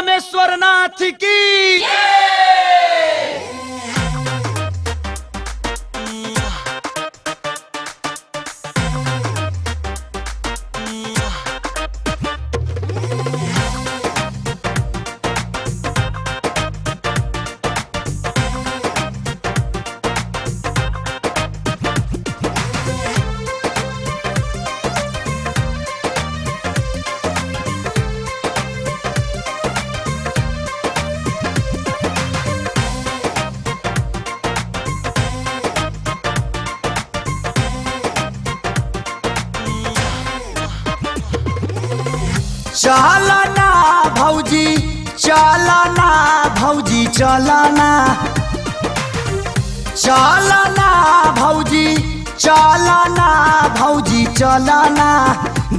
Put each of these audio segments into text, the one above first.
रामेश्वर नाथ की चलना भौजी चलना भौजी चलना चलना भौजी चलना भौजी चलना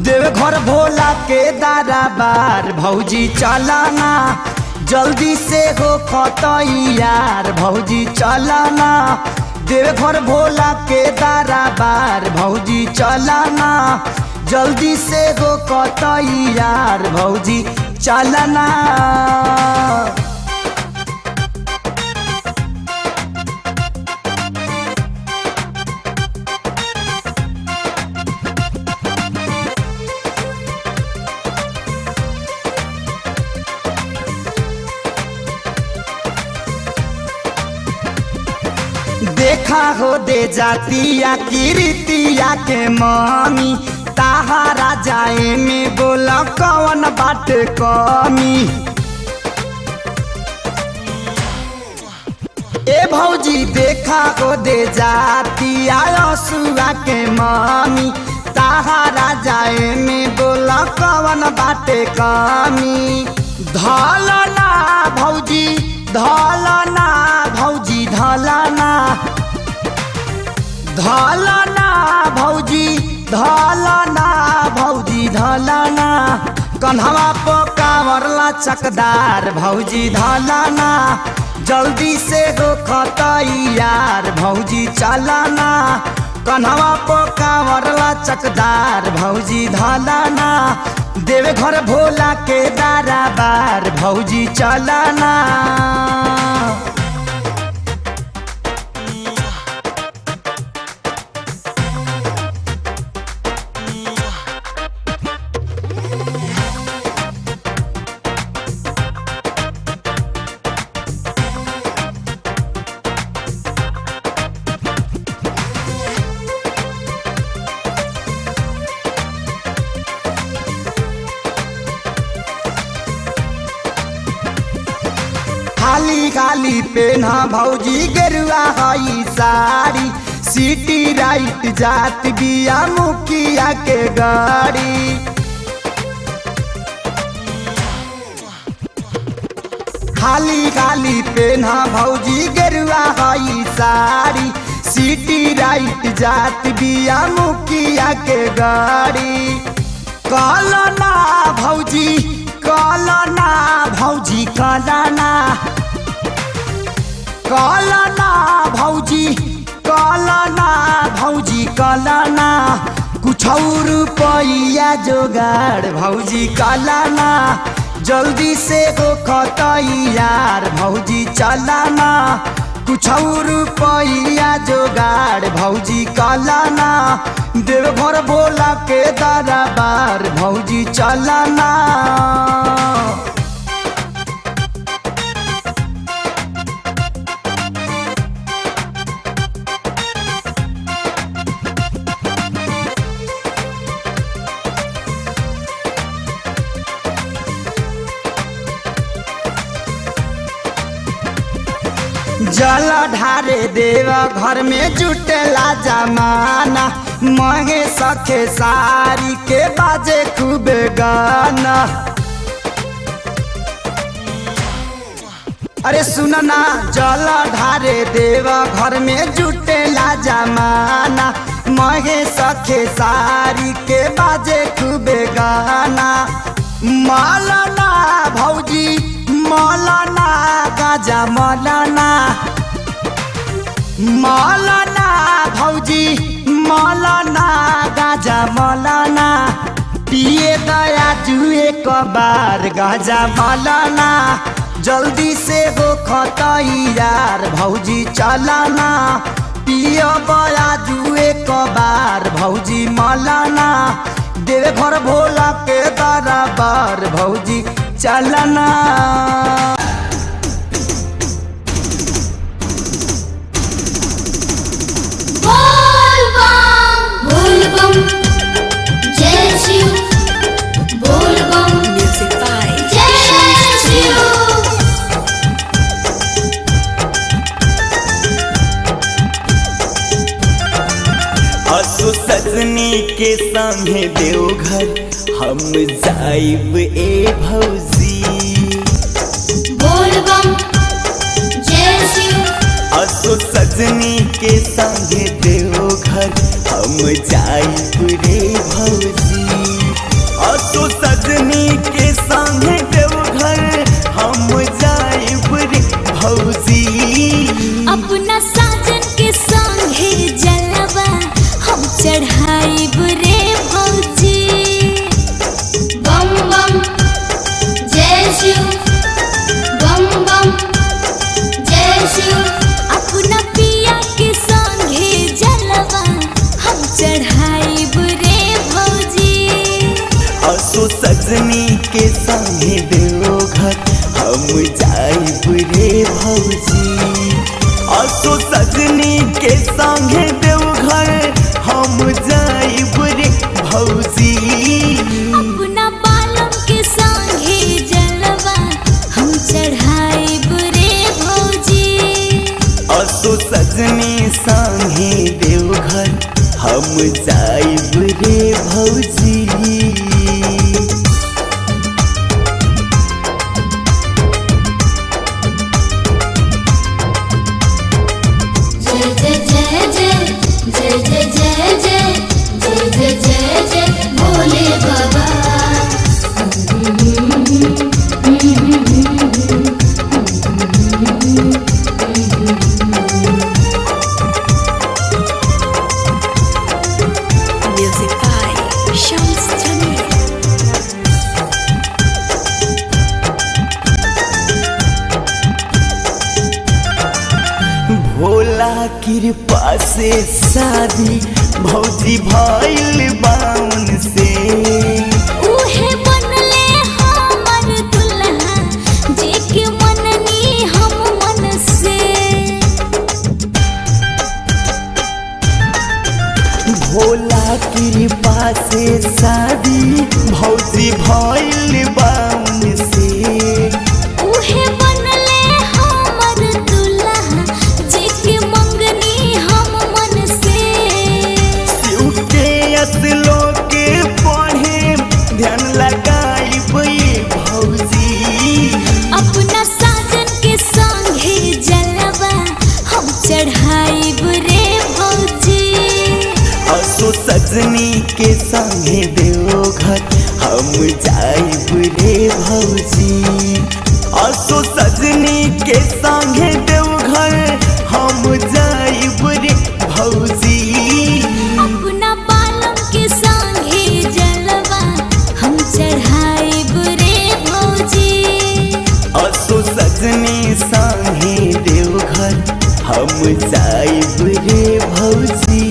देवघर भोला के दरबार भौजी चलना जल्दी से हो खतैयार भौजी चलना देवघर भोला के दरबार भौजी चलना जल्दी से हो कतैयार भौजी चलना। देखा हो दे जातिया कीर्तिया के मामी ताहारा जाए में बोला कौन बात कमी ए भौजी देखा को दे जाती आसुआ के मामी ताहारा जाए में बोला कौन बात कमी धलना भौजी धलना भौजी धलना धलना भौजी धलना भौजी धलना कन्हवा पकावरला चकदार भौजी धलना जल्दी से हो खतैयार भौजी चलना कन्हवा पकावरला चकदार भौजी धलना देवघर भोला के दरबार भौजी चलना। खाली खाली पेना भौजी गेरुआ हई साड़ी सिटी राइट जात बिया मुखिया के गाड़ी खाली खाली पेना भौजी गेरुआ हई साड़ी सिटी राइट जात बिया मुखिया के गाड़ी कलना भौजी कलना भौजी कलना कलना भौजी कलना भौजी कलना कुछ रुपया जोगाड़ भौजी कलना जल्दी से हो खतैयार भौजी चलना कुछ रुपया जोगाड़ भौजी कलना देवघर भोला के दरबार भौजी चलना। जल ढारे देव घर में जुटेला जमाना महे सखे सारी के बाजे खूब गाना अरे सुनना जल ढारे देव घर में जुटेला जमाना महे सखे सारी के बाजे खूब गाना मौलाना भौजी मौलाना गाजा मौलाना मौलाना भौजी मौलाना गाजा मौलाना पिए दया जुए कबार गाजा मलाना जल्दी से हो खतैयार भौजी चलाना पियो बया जुए कबार भौजी मलाना देवे घर भोला के दरबार भौजी चलाना। असो सजनी के संगे देवघर हम जाइब ए भौजी बोल बम जय शिव। असो सजनी के संगे देवघर हम जाइब रे भौजी। असो सजनी के संगे देवघर हम जाइब रे भौजी। अपना साजन के संगे जलवा हम चढ़ाइब रे भौजी। बम बम जय शिव बम बम जय शिव। अपना पिया के संगे जलवा हम चढ़ाइब रे भौजी। असो सजनी के संगे देवघर हम जाइब रे भौजी। असो सजनी के संगे देवघर हम जाइब रे भौजी। अपना बालम के संगे जलवा हम चढ़ाइब रे भौजी। असो सजनी संगे देवघर हम जाइब रे भौजी। भोले बाबा म्यूजिक बाय शम्स जमील। भोला कृपा से शादी भौजी भइल बाउन से। उहे बनले हमर दुल्हा जेके मननी हम मन से। भोला कृपा से शादी भौजी भइल बाउन से। उहे बनले हमर दुल्हा जेके मंगनी हम मन से। शिव के असलो के पढ़े ध्यान लगाइब भौजी। अपना साजन के संगे जलवा हम चढ़ाइब रे भौजी। असो सजनी के संगे देवघर हम जाइब रे भौजी। असो सजनी के संगे देवघर हम जाइब रे भौजी। अपना बालम के संगे जलवा हम चढ़ाइब रे भौजी। असो सजनी संगे देवघर हम जाइब रे भौजी।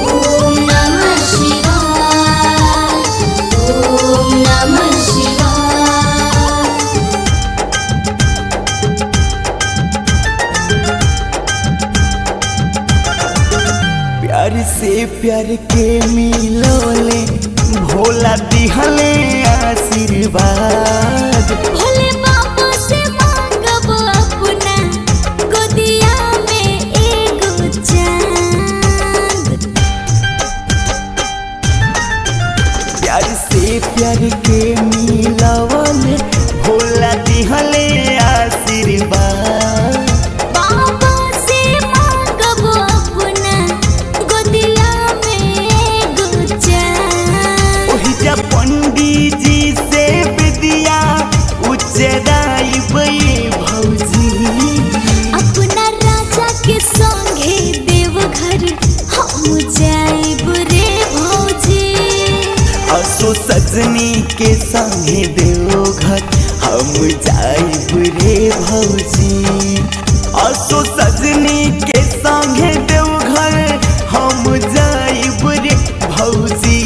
ओम नमः शिवाय ओम नमः शिवाय। प्यार से प्यार के मिलोले भोला दिहले आशीर्वाद। भोले बाबा से मांगब अपना गोदिया में एगो चांद। प्यार से प्यार के मिलवले भोला दिहले आशीर्वाद। बाबा से मांगब अपना गोदिया में एगो चांद। ओहि जा पंडित जी से विद्या उच्चराइब भौजी। हम जाइब रे भौजी। असो सजनी के संगे देवघर हम जाइब रे भौजी। असो सजनी के संगे देवघर हम जाइब रे भौजी।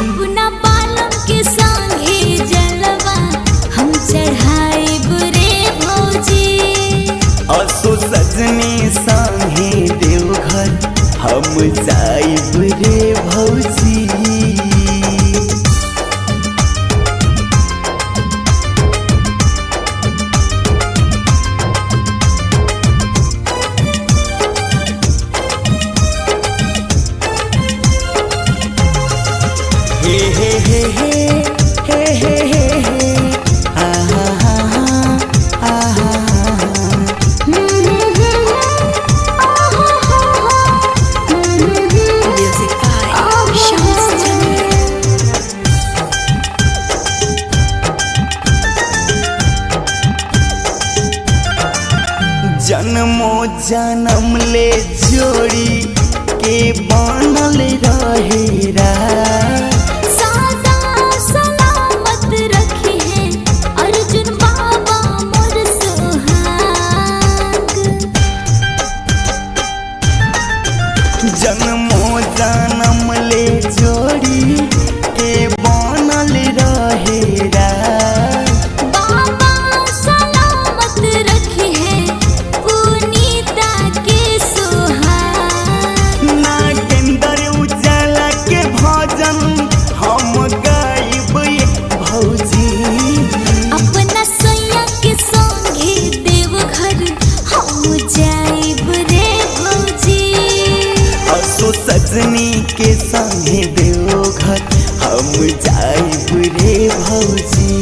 अपना बालम के संगे जलवा हम चढ़ाइब रे भौजी। असो सजनी संगे देवघर हम जाइब रे भौजी। हे हे हे हे हे हे हे हे आहा आहा आहा। Music by Shams Jamil। जन्मो जन्म ले जोड़ी के बनल रहेरा। सदा सलामत रखी है अर्जुन बाबा मोर सुहाग। जन्मो जन्म ले जोड़ी के बनल रहेरा। बाबा सलामत रखी है पुनीता के सुहाग। नागेंद्र उजाला के भजन हम गाइब भौजी। अपना सैया के संगे देवघर हम जाइब रे भौजी। असो सजनी के संगे देवघर हम जाइब रे भौजी।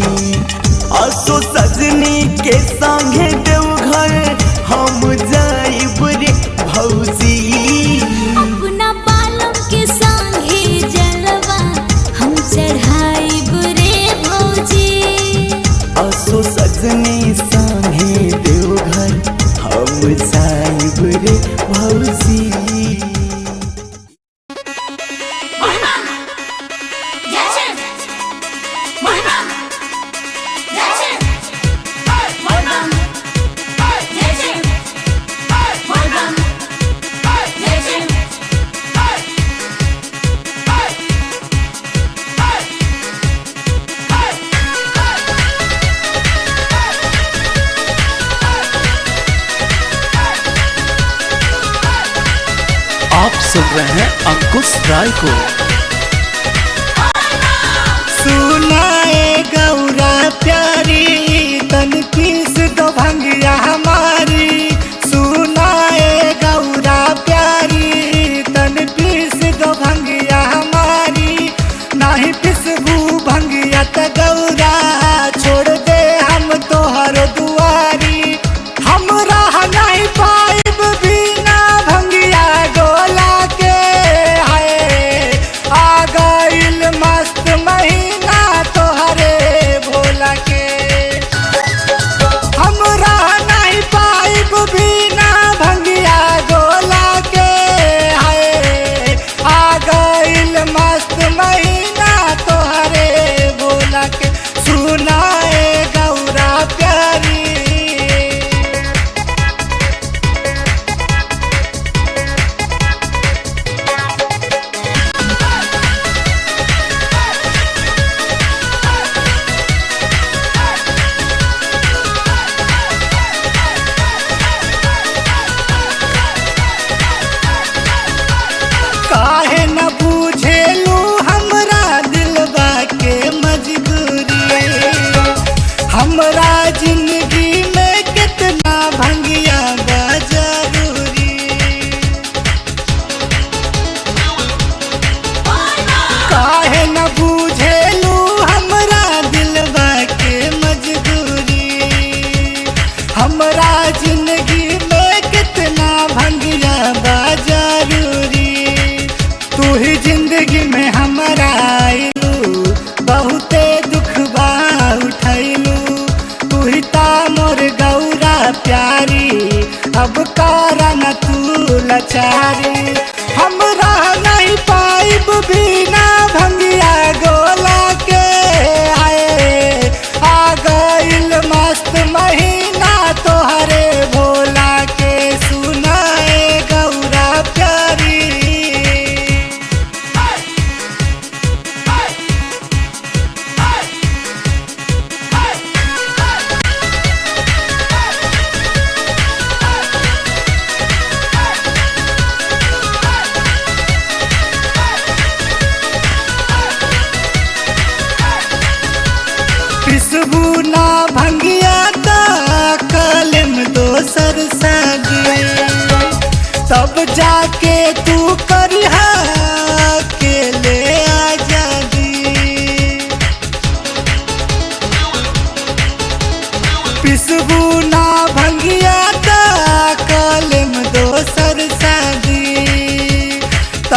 असो सजनी के संगे देवघर हम जाइब रे भौजी। अपना बालम के संगे जलवा हम चढ़ाइब रे भौजी। असो सजनी संगे देवघर हम जाइब रे भौजी। आप सुन रहे हैं अंकुश राय को। सुनाए गौरा प्यारी तन पीस दो भंगिया हमारी। सुनाए गौरा प्यारी तन पीस दो भंगिया हमारी। नाही पिसबू भंगिया त गौरा छोड़ दे हम तोहर दुआरी। हम रह नहीं पाइब बिना भंगिया डोला के। हाय आ गइल मस्त महीना तोहरे भोला के। हम रह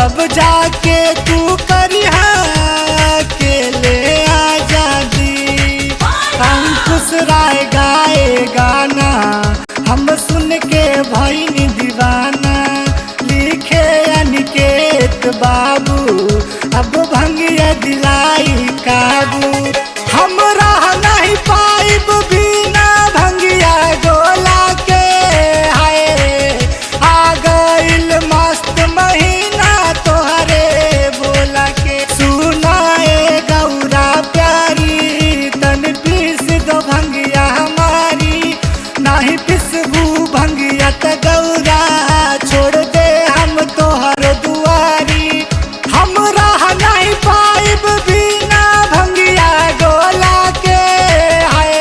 तब जाके तू करिहा के ले आजादी। अंकुश राय गाए गाना हम सुन के भइनी दीवाना। लिखे अनिकेत बाबू अब भंगिया दिलाई काबू। हम रह नहीं पाइब बिना भंगिया गोला के। हाय आ गइल मस्त महीना तोहरे बोला के। सुनाए गौरा प्यारी तन पीस दो भंगिया हमारी। नहीं पिसबू भंगिया त गौरा छोड़ दे हम तोहर दुआरी। हम रह नहीं पाइब बिना भंगिया गोला के। हाय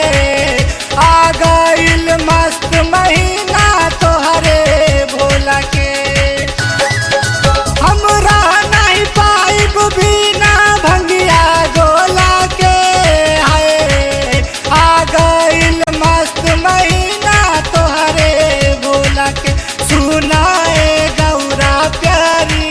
आ गइल मस्त महीना तोहरे भोला के। हम रह नहीं पाइब बिना भंगिया गोला के। हाय आ गइल मस्त महीना तोहरे भोला के। सुनाए गौरा प्यारी।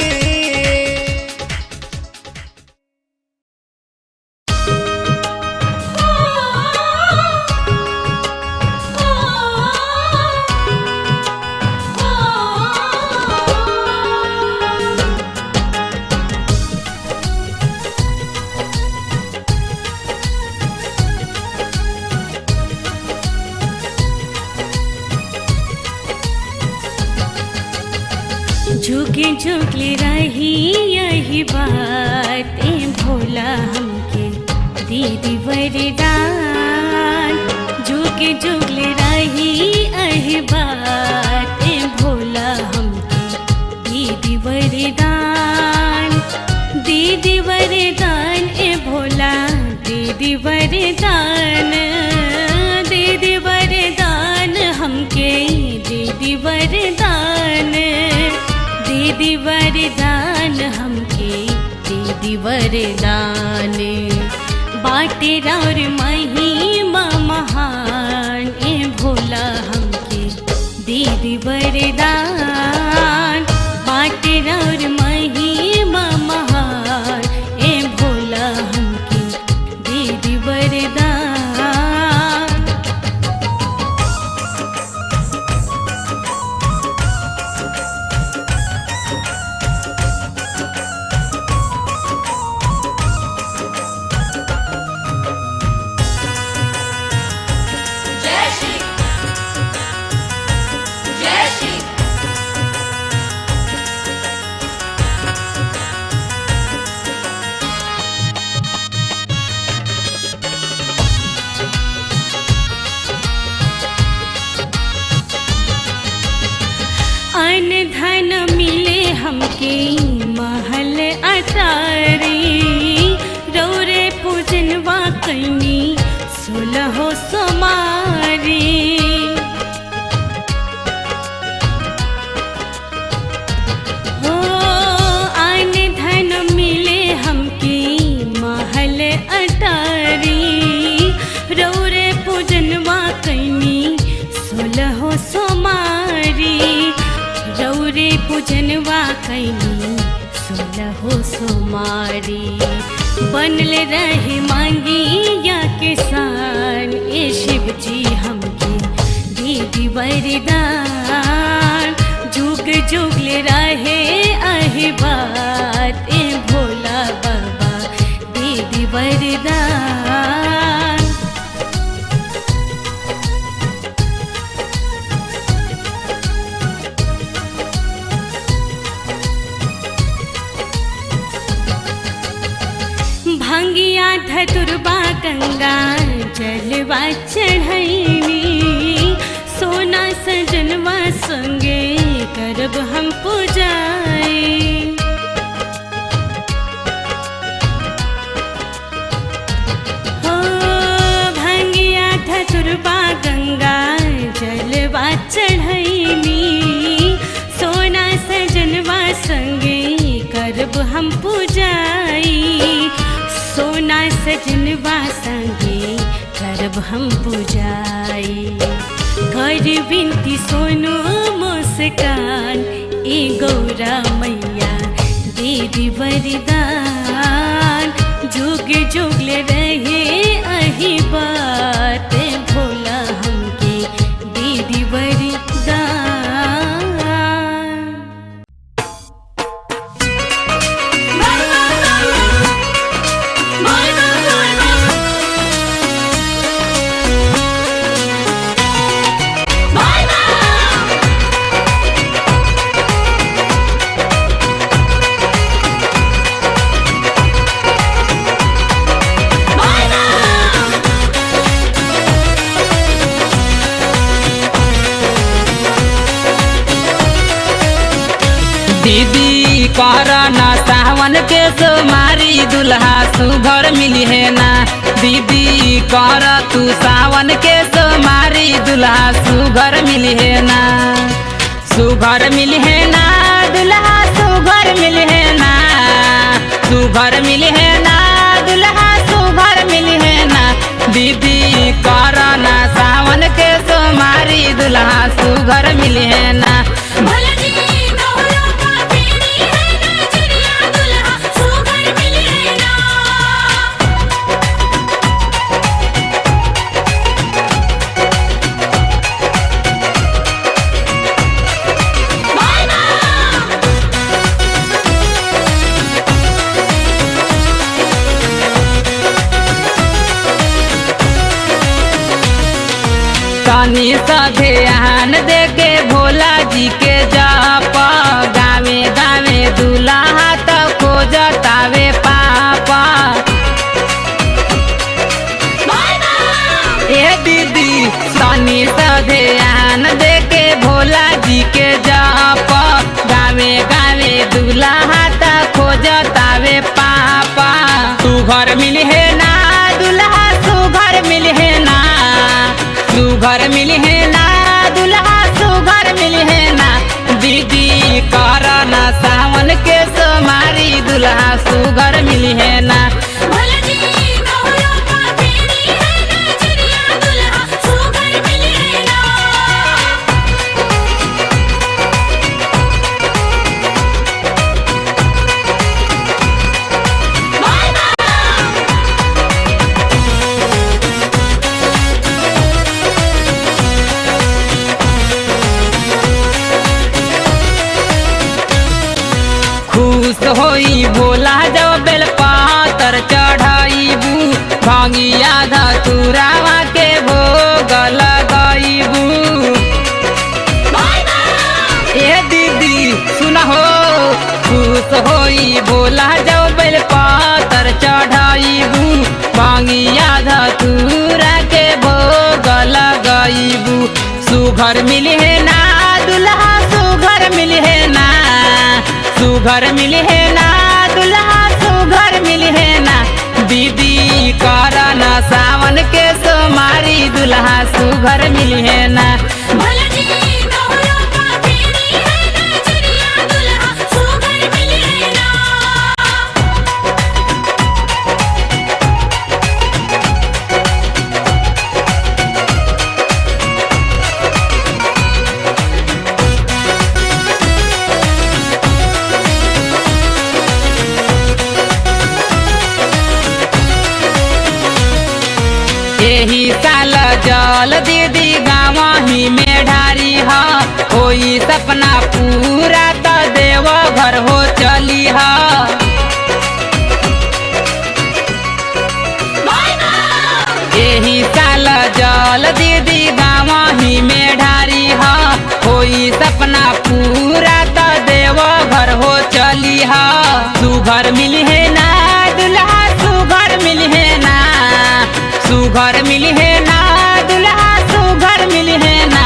झुके झुकले रही यही बातें भोला हमके दीदी वरदान। झुके झुकले रही यही बातें भोला हमके दीदी वरदान। दीदी वरदान ए भोला दीदी वरदान। दीदी वरदान हमके दीदी वरदान। दीदी वरदान हमके दीदी वरदान। बाटे और महिमा महान ए भोला हमके दीदी वरदान। बाटे और महिमा महान ए भोला हमके दीदी वरदान। अन धन मिले हमके महल अटारी। रौरे पूजनवा कैनी 16 सोमारी। हो अन धन मिले हमके महल अटारी। रौरे पूजनवा कैनी 16 सोमारी। रौरे पूजनवा कैनी 16 सोमारी। बनल रहे मांगिया के सान ए शिव जी हमके दीदी वरदान। जुग जुगले रहे अहि बात ए भोला बाबा दीदी वरदान। भंगिया धतुरबा गंगा जलवा चढ़ैनी। सोना सजनवा संगे करब हम पूजाई। हो भंगिया धतुरबा गंगा जलवा चढ़ैनी। सोना सजनवा संगे करब हम पूजाई। सोना सजनवा संगे करब हम पूजाई। कर विनती सोनू मुस्कान ए गौरा मैया दे दीदी वरदान जुग जुगले रहे अही बात भोला हमके दीदी वरदान। दीदी करना सावन के सोमारी दुल्हा सुघर मिली है ना। दीदी कर तू सावन के सोमारी दुल्हा सुघर मिली है ना। सुघर मिली है ना दुल्हा सुघर मिली है ना। सुघर मिली है ना दुल्हा सुघर मिली है ना। दीदी करना सावन के सोमारी दुल्हा सुघर मिली है ना। तनी सधे आन दे के भोला जी के जाप गावे गावे दूल्हा तो खोजतावे पापा। ए दीदी तनी सधे आन दे के भोला जी के जाप गावे गावे दूल्हा तो खोजतावे पापा। तू घर मिली है ना दुल्हा सुघर मिली है ना। सुघर मिली है ना दुल्हा सुघर मिली है ना। दीदी करना सावन के सोमारी दुल्हा सुघर मिली है ना। खुश होई भोला जब बेल पातर चढ़ाईबू भंगिया धतुरावा के भोग लगाईबू। ए दीदी सुन हो खुश होई भोला जब बेल पातर चढ़ाईबू भंगिया धतुरा के भोग लगाईबू। सुघर मिली है ना दुल्हा सुघर मिली है ना। सुघर मिली है ना दुल्हा सुघर मिली है ना। दीदी करना सावन के सोमारी दुल्हा सुघर मिली है ना। एही साल जल दीदी गावही में ढारी हा होई सपना पूरा तो देव घर हो चली हा। एही साल जल दीदी गावही में ढारी हा होई सपना पूरा तो देव घर हो चली हा। सुघर मिली है ना दुल्हा सुघर मिली है ना। सुघर मिली है ना दुल्हा सुघर मिली है ना।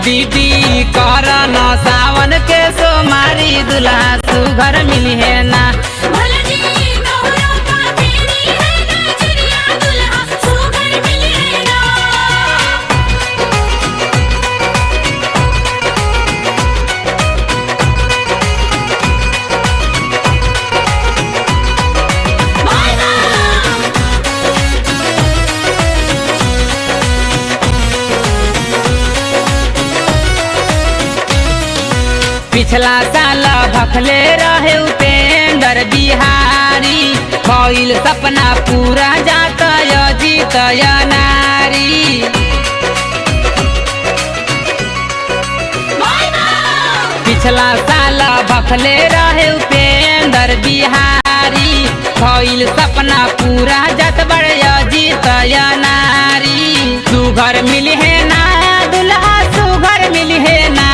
दीदी करना सावन के सोमारी दुल्हा सुघर मिली है ना। पिछला साल भखले रहे उपेंद्र भइल सपना पूरा जात जीत नारी। पिछला साल भखले रहे उपेंद्र बिहारी, भइल सपना पूरा जात जीत नारी। सुघर मिली है ना दुल्हा, सुघर मिली है ना,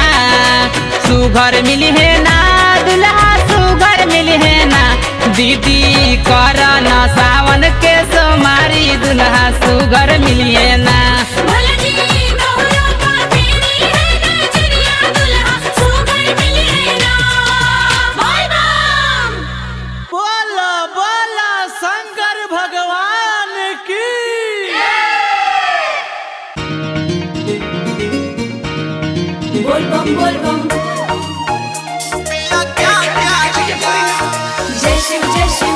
सुघर मिली है ना दुल्हा, सुघर मिली है ना। दीदी करना सावन के सोमारी, दुल्हा सुघर मिली है ना। बोला बोला शंकर भगवान की। बोल बम बोल बम, जय शिव जय शिव।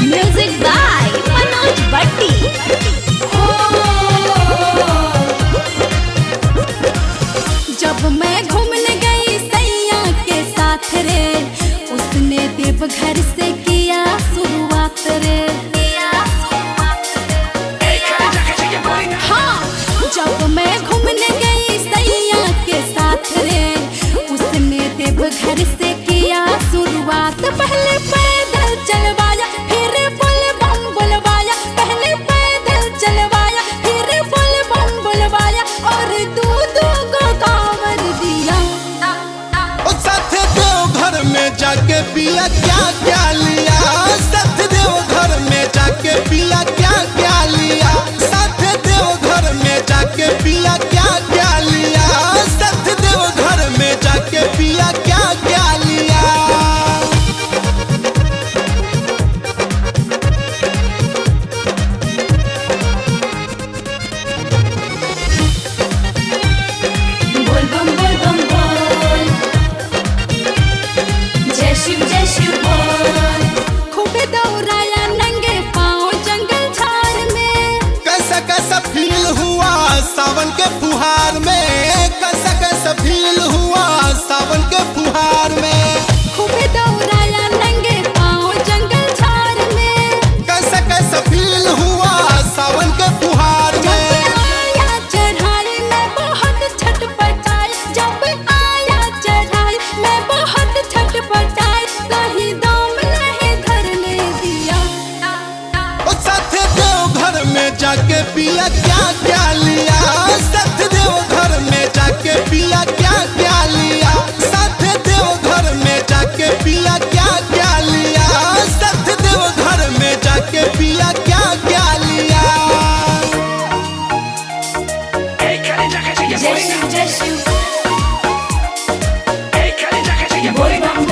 Music by Manoj Bhatti. जब मैं घूमने गई सैया के साथ रे, उसने देवघर से किया शुरुआत रे। हाँ, जब मैं घूमने गई सैया के साथ रे, उसने देवघर से किया शुरुआत। पहले पैदल चलवाया, फिर बोल बम बुलवाया, पहले पैदल चलवाया, फिर बोल बम बुलवाया, और दो को कांवर दिया। साथ देवघर में जाके पिया क्या क्या लिया, साथ देवघर में जाके पिया क्या क्या लिया, साथ देवघर में जाके पिया क्या क्या लिया, साथ देवघर में जाके पिया क्या क्या लिया। बोल बम बोल, जय शिव बोल। खूब दौड़ाया नंगे पाँव जंगल झाड़ में, कैसा कैसा फील हुआ सावन के फुहार में, कैसा कैसा फील हुआ सावन के फुहार में। खूब दौड़ाया नंगे पाँव जंगल झाड़ में, कैसा कैसा फील हुआ सावन के फुहार में। जब आया चढ़ाई मैं बहुत छटपटाई, जब आया चढ़ाई मैं बहुत छटपटाई, कहीं दम नहीं धरने दिया। साथ देवघर में जाके पिया क्या क्या लिया, साथ देवघर में जाके पिया क्या क्या लिया, साथ देवघर में जाके पिया क्या क्या लिया, साथ देवघर में जाके पिया क्या क्या लिया। जय शिव बोल बम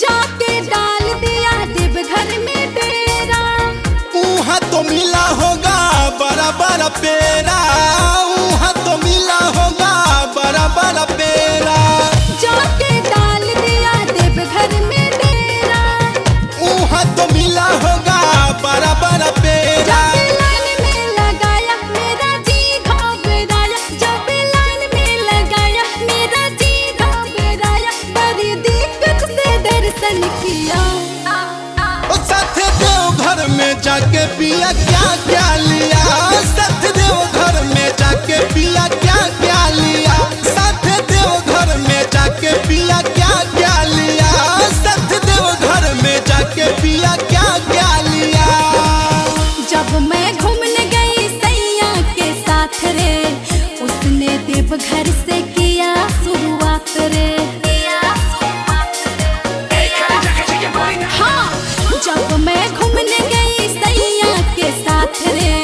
जाके डाल दिया देवघर में डेरा, वहाँ तो मिला होगा बड़ा बड़ा पेड़ा, वहाँ तो मिला होगा बड़ा बड़ा पेड़ा, जाके डाल दिया देवघर में डेरा। वहाँ तो मिला होगा बड़ा बड़ा पेड़ा। जब लाइन में लगाया मेरा जी घबराया, जब लाइन में लगाया मेरा जी घबराया, बड़ी दिक्कत से दर्शन किया। साथ देवघर में जाके पिया क्या क्या लिया, साथ देवघर में जाके पिया क्या क्या लिया, साथ देवघर में जाके पिया क्या क्या लिया, साथ देवघर में जाके पिया क्या क्या लिया। जब मैं घूमने गई सैया के साथ रे, उसने देवघर से किया शुरुआत रे। हाँ, जब मैं घूमने गई सैया के साथ रे,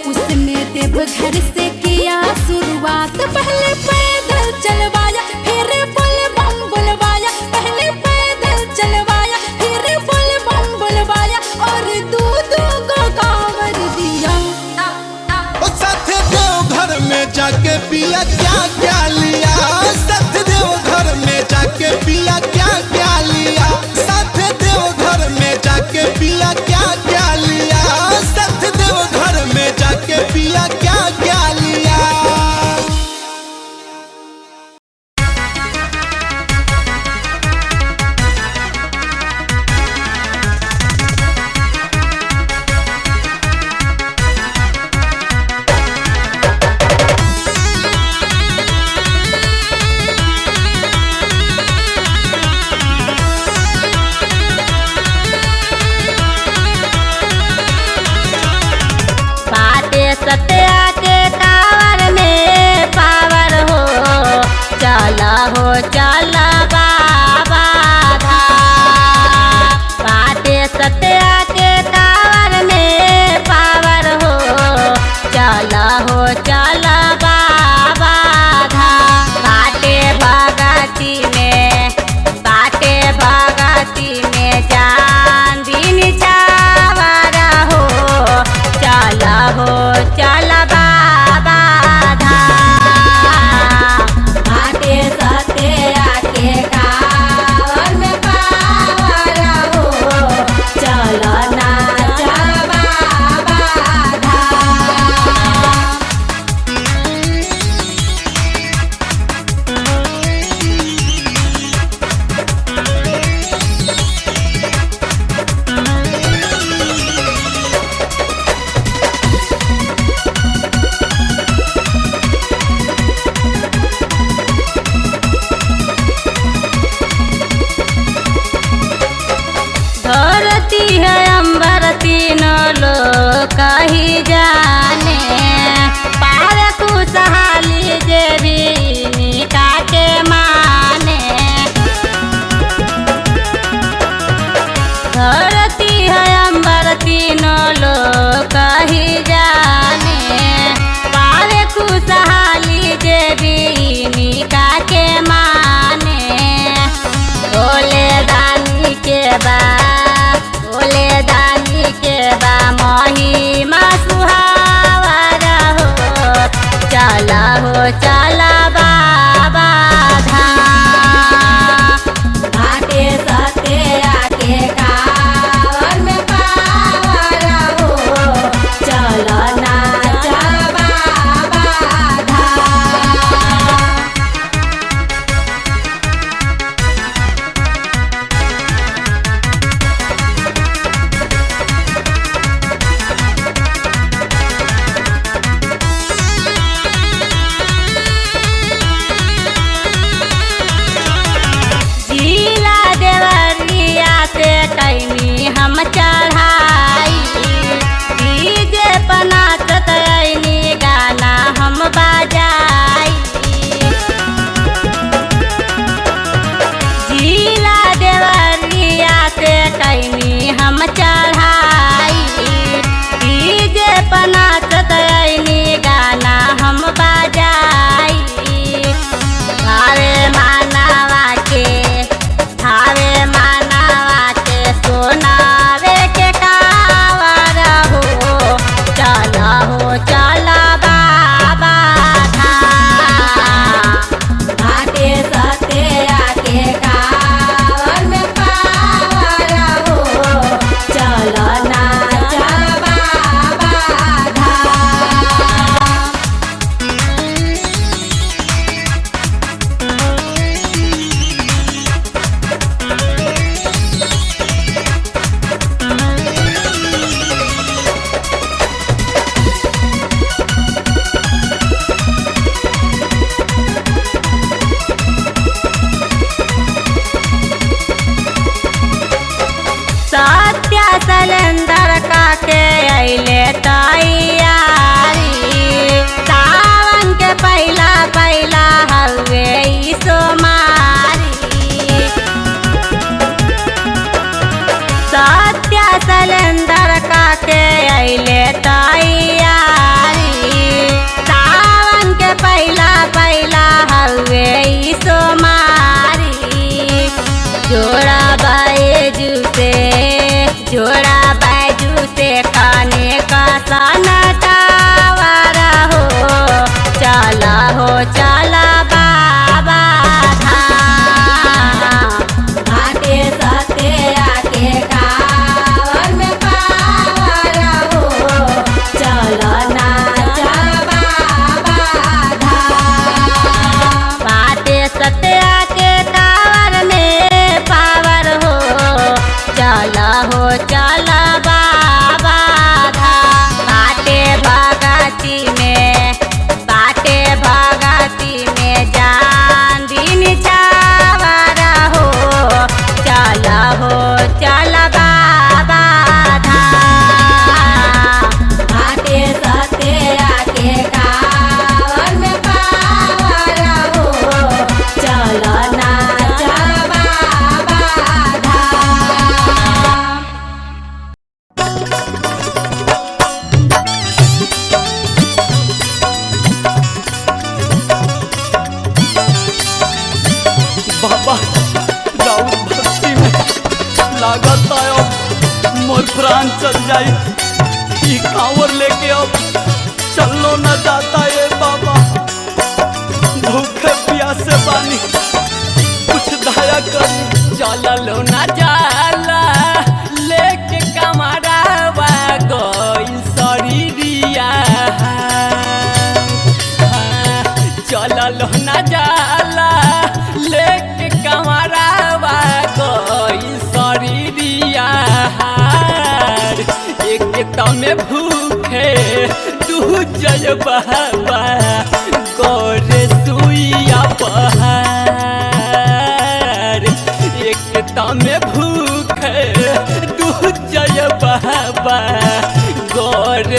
उसने देवघर से किया शुरुआत। पहले पैदल चलवाया, फिर बोल बम बुलवाया, पहले पैदल चलवाया, फिर बोल बम बुलवाया, और दो को कांवर दिया। साथ देवघर में जाके पिया क्या क्या लिया, साथ देवघर में जाके पिया क्या क्या लिया, साथ देवघर में जाके पिया क्या क्या लिया, साथ देवघर में जाके पिया कही जाने पार खुशहाली जे भी निका के माने धरती है अंबर तीनों लोग कही जाने पार खुशहाली जे भी निका के माने बोले दानी के बा महिमा सुहावरा हो चला बाबा धाम घाटे सते आके कावर में पावरा हो चलो नाचा बाबा धाम। हम चढ़ाई डीजे पनाचत ऐनी गाना हम बजाई जिला देवरिया से कैनी हम चढ़ाई डीजे पनाचत ऐनी गाना हम बजाई भावे मानवा के सोनावे के कावरा हो चला बाबा धाम घाटे सते आके कावर में पावरा हो चलो नाचा बाबा धाम। सत्या सलेंदर काके अइले तैयारी सावन के पहला हवे ई सोमारी सत्या सलेंदर काके अइले तैयारी सावन के पहला हवे ई सोमारी जोड़ा बैजू से खाने का सनटावरा हो चला बाबा धाम घाटे सते आके कावर में पावरा हो चलो नाचा बाबा धाम घाटे सते आके कावर में पावर हो चला बाबा धाम बाटे भगती में जान दिन चावरा हो चला बाबा धाम घाटे सते आके कावर में पावरा हो चलो नाचा बाबा धाम। बाबा राउत भक्ति में लागत है अब मोर प्राण चल जाई ई कांवर लेके अब चलो न जाता है बाबा भूखे प्यासे पानी कुछ दया कर चला लो ना जाला लेके कमरावा गइल शरीरिया चला लो ना जाला लेके कमरावा गइल शरीरिया एक तमे भूखे तू जय बाबा गोरे सुइया पहाड़ एक तमे भूखे तू जय बाबा गोरे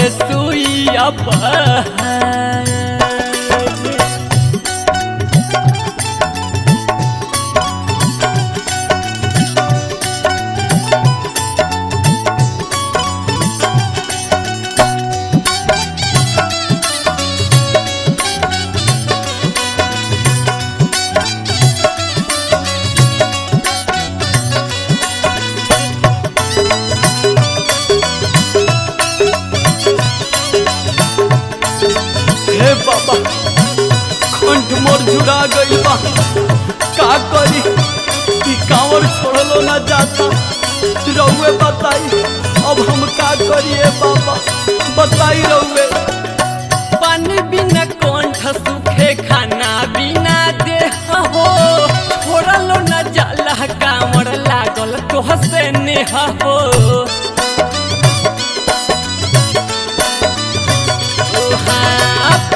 हे बाबा कंठ मोर झुरा गई बा का करी ई कांवर छोड़लो ना जाता रउए बताई अब हम का करिए बाबा बताई रउए पानी बिना कंठ सूखे खाना बिना देह हो छोड़लो न जाला कांवर लागल तोहसे नेह हो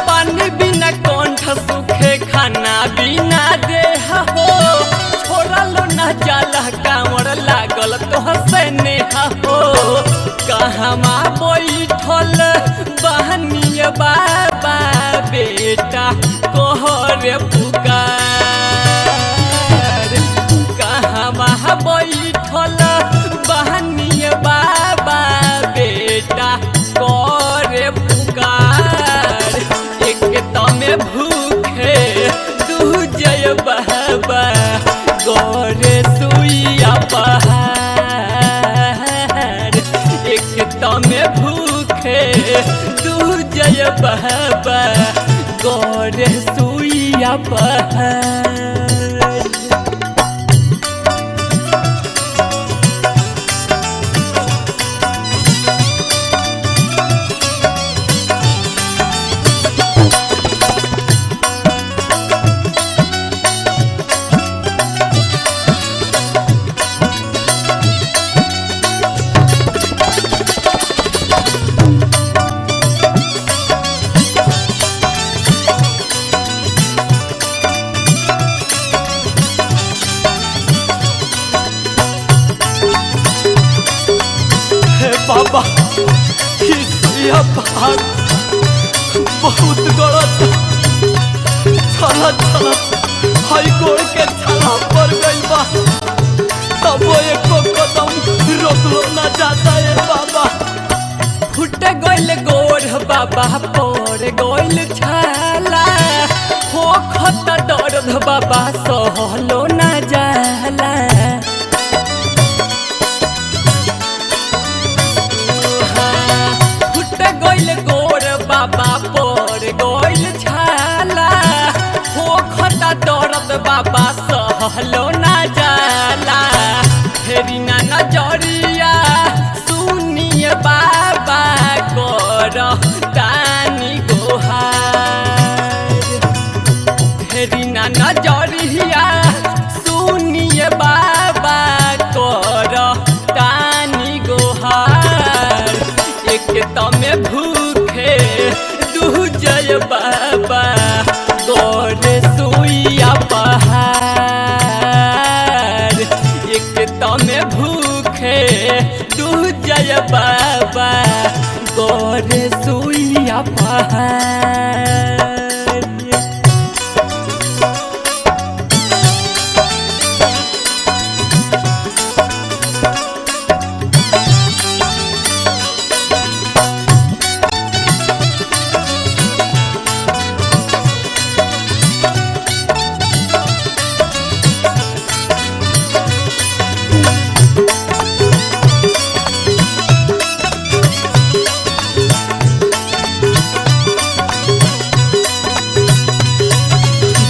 पानी बिना कंठ सूखे खाना बिना देह हो छोड़लो न जाला कांवर लागल तोहसे नेह हो कहवा बैठल बहनिय बाबा बेटा कोहरे पुकार कहवा बैठल बहनिय बाबा बेटा कोहरे पुकार एक तमे भूखे दूजय बाबा गोरे सुइया पहाड़ एक तमे भूखे दूजय बाबा गोरे सुइया पहाड़ बाबा यह पहाड़ बहुत गलत छला छला हई गोड़ के छला पर गई बा तब वो एको कदम रोकलो ना जाता है बाबा फुट गइल गोड़ बाबा पर गइल छाला हो खत दर्द बाबा सहलो ना जाला गइल गोड़ बाबा पर गइल छाला हो खता दर्द बाबा सहलो ना जाला फेरी ना नजरिया सुनिए बाबा कर तानी गोहार फेरी ना नजरिया सुनिए बाबा कर तानी गोहार एक तमे भूखे दूजय बाबा गोरे सुइया पहाड़ एक तमे भूखे दूजय बाबा गोरे सुइया पहाड़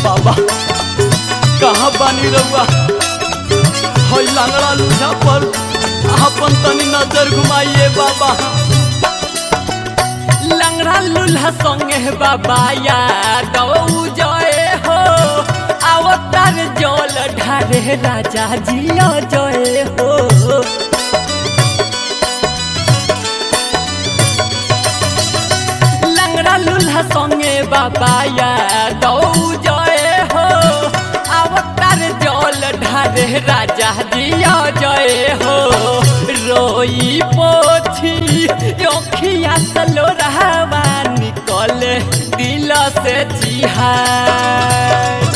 बाबा कहाँ बानी रउआ हई लंगड़ा लूझा पर अपन तनी नजर घुमाइए बाबा लंगड़ा लूल्हा संगे बाबा यादव जय हो अवतार जल ढारे राजा जिया जय हो लंगड़ा लूल्हा संगे बाबा यादव जय हो अवतार जल ढारे राजा जिया जय हो रोई पोछी अखिया सलो रहवा निकल दिल से चिहार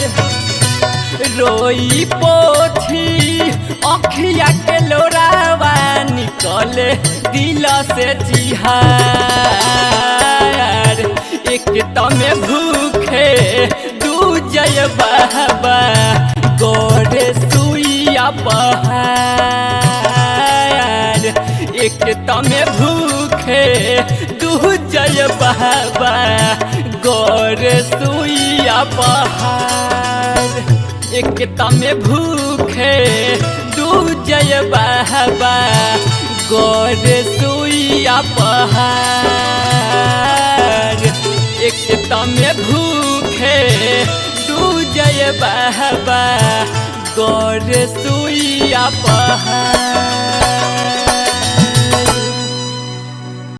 रोई पोछी अखिया के लोरावा निकल दिल से चिहार एक तमे भूखे दूजय बाबा गोरे सुइया पहाड़ एक तमे भूखे दूजय बाबा गो गौर सुइया पहाड़ एकता में भूखे दूजय बाबा गौर सुइया पहाड़ एकता में भूखे दूजय बाबा गौर सुइया पहाड़।